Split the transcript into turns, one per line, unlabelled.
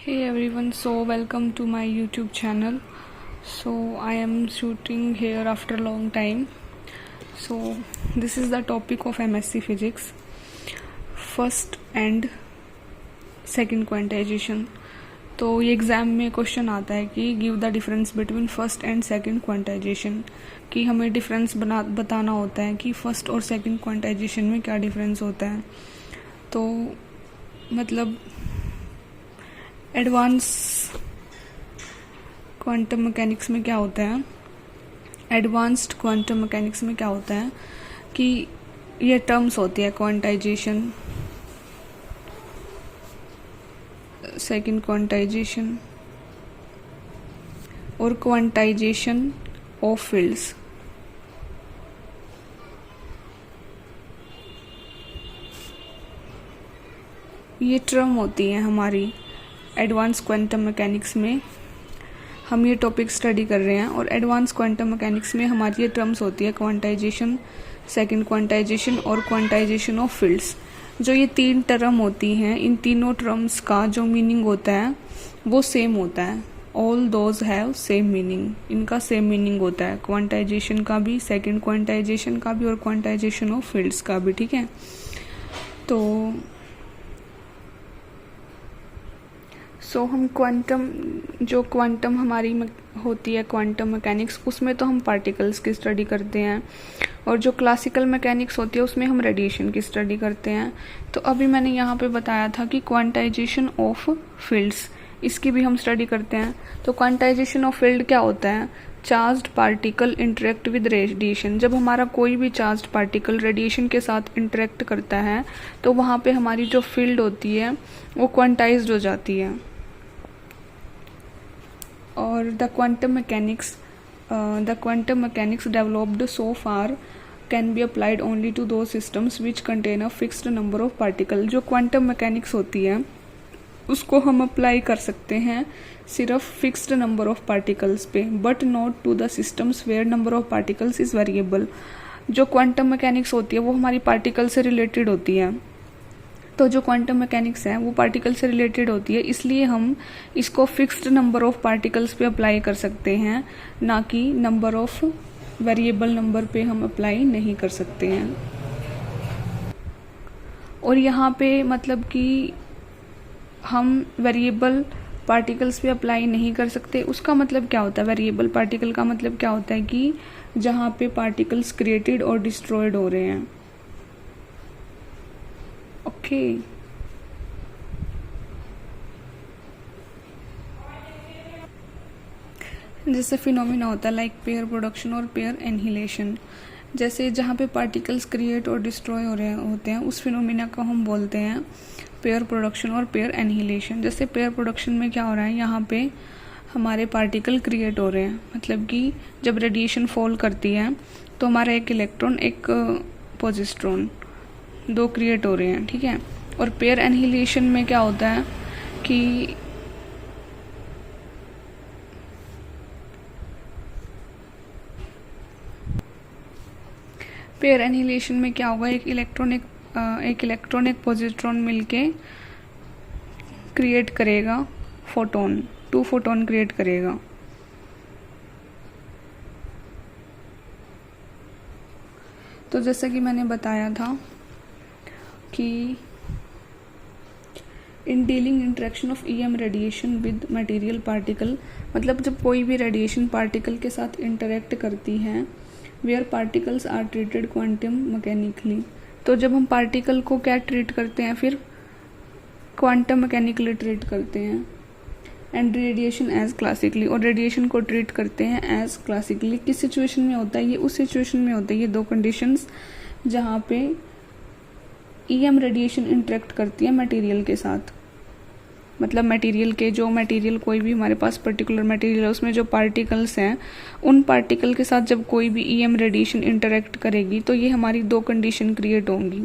Hey everyone, so welcome to my YouTube channel. So I am shooting here after a long time. So this is the topic of MSc Physics, first and second quantization. तो ये exam में question आता है कि give the difference between first and second quantization, कि हमें difference बताना होता है कि फ़र्स्ट और सेकंड क्वांटाइजेशन में क्या डिफरेंस होता है. तो मतलब एडवांस क्वांटम मैकेनिक्स में क्या होता है, एडवांस्ड क्वांटम मैकेनिक्स में क्या होता है कि ये टर्म्स होती है क्वांटाइजेशन, सेकंड क्वांटाइजेशन और क्वांटाइजेशन ऑफ फील्ड्स. ये टर्म होती है हमारी एडवांस क्वांटम मैकेनिक्स में. हम ये टॉपिक स्टडी कर रहे हैं और एडवांस क्वांटम मैकेनिक्स में हमारी ये टर्म्स होती है क्वांटाइजेशन, सेकंड क्वांटाइजेशन और क्वांटाइजेशन ऑफ फील्ड्स. जो ये तीन टर्म होती हैं, इन तीनों टर्म्स का जो मीनिंग होता है वो सेम होता है. All those have same meaning, इनका सेम मीनिंग होता है, क्वांटाइजेशन का भी, सेकंड क्वांटाइजेशन का भी और क्वांटाइजेशन ऑफ फील्ड्स का भी. ठीक है, तो हम क्वांटम हमारी होती है क्वांटम मैकेनिक्स, उसमें तो हम पार्टिकल्स की स्टडी करते हैं, और जो क्लासिकल मैकेनिक्स होती है उसमें हम रेडिएशन की स्टडी करते हैं. तो अभी मैंने यहाँ पे बताया था कि क्वांटाइजेशन ऑफ फील्ड्स, इसकी भी हम स्टडी करते हैं. तो क्वांटाइजेशन ऑफ फील्ड क्या होता है? Charged particle interact with radiation. जब हमारा कोई भी चार्ज्ड पार्टिकल रेडिएशन के साथ इंटरेक्ट करता है तो वहाँ पे हमारी जो फील्ड होती है वो क्वांटाइज्ड हो जाती है. और the quantum mechanics developed so far can be applied only to दो systems which contain a fixed number of particle. जो क्वांटम मैकेनिक्स होती है उसको हम अप्लाई कर सकते हैं सिर्फ फिक्स्ड नंबर ऑफ पार्टिकल्स पे, but not to the systems where number of particles is variable. जो क्वांटम मैकेनिक्स होती है वो हमारी पार्टिकल से रिलेटेड होती है. तो जो क्वांटम मैकेनिक्स है वो पार्टिकल से रिलेटेड होती है, इसलिए हम इसको फिक्स्ड नंबर ऑफ पार्टिकल्स पे अप्लाई कर सकते हैं, ना कि नंबर ऑफ वेरिएबल नंबर पे हम अप्लाई नहीं कर सकते हैं. और यहाँ पे मतलब कि हम वेरिएबल पार्टिकल्स पे अप्लाई नहीं कर सकते. उसका मतलब क्या होता है? वेरिएबल पार्टिकल का मतलब क्या होता है कि जहाँ पे पार्टिकल्स क्रिएटेड और डिस्ट्रॉयड हो रहे हैं. ओके, जैसे फिनोमिना होता है लाइक पेयर प्रोडक्शन और पेयर एनहिलेशन. जैसे जहाँ पे पार्टिकल्स क्रिएट और डिस्ट्रॉय हो रहे होते हैं उस फिनोमिना को हम बोलते हैं पेयर प्रोडक्शन और पेयर एनहिलेशन. जैसे पेयर प्रोडक्शन में क्या हो रहा है, यहाँ पे हमारे पार्टिकल क्रिएट हो रहे हैं, मतलब कि जब रेडिएशन फॉल करती है तो हमारा एक इलेक्ट्रॉन एक पॉजिट्रॉन दो क्रिएट हो रहे हैं. ठीक है, और पेयर एनहिलेशन में क्या होता है कि पेयर एनहिलेशन में क्या होगा, एक इलेक्ट्रॉन एक पॉजिट्रॉन मिलके क्रिएट करेगा फोटोन, 2 फोटोन क्रिएट करेगा. तो जैसा कि मैंने बताया था कि in dealing interaction of EM radiation with material particle, मतलब जब कोई भी रेडिएशन पार्टिकल के साथ इंटरेक्ट करती है, where particles are treated quantum mechanically. तो जब हम पार्टिकल को क्या ट्रीट करते हैं, फिर क्वांटम मैकेनिकली ट्रीट करते हैं. एंड रेडिएशन एज क्लासिकली, और रेडिएशन को ट्रीट करते हैं एज क्लासिकली. किस सिचुएशन में होता है ये? उस सिचुएशन में होता है ये दो कंडीशंस जहाँ पे EM रेडिएशन इंटरेक्ट करती है मटेरियल के साथ. मतलब मटेरियल कोई भी हमारे पास पर्टिकुलर मटेरियल है उसमें जो पार्टिकल्स हैं, उन पार्टिकल के साथ जब कोई भी EM रेडिएशन इंटरेक्ट करेगी तो ये हमारी दो कंडीशन क्रिएट होंगी.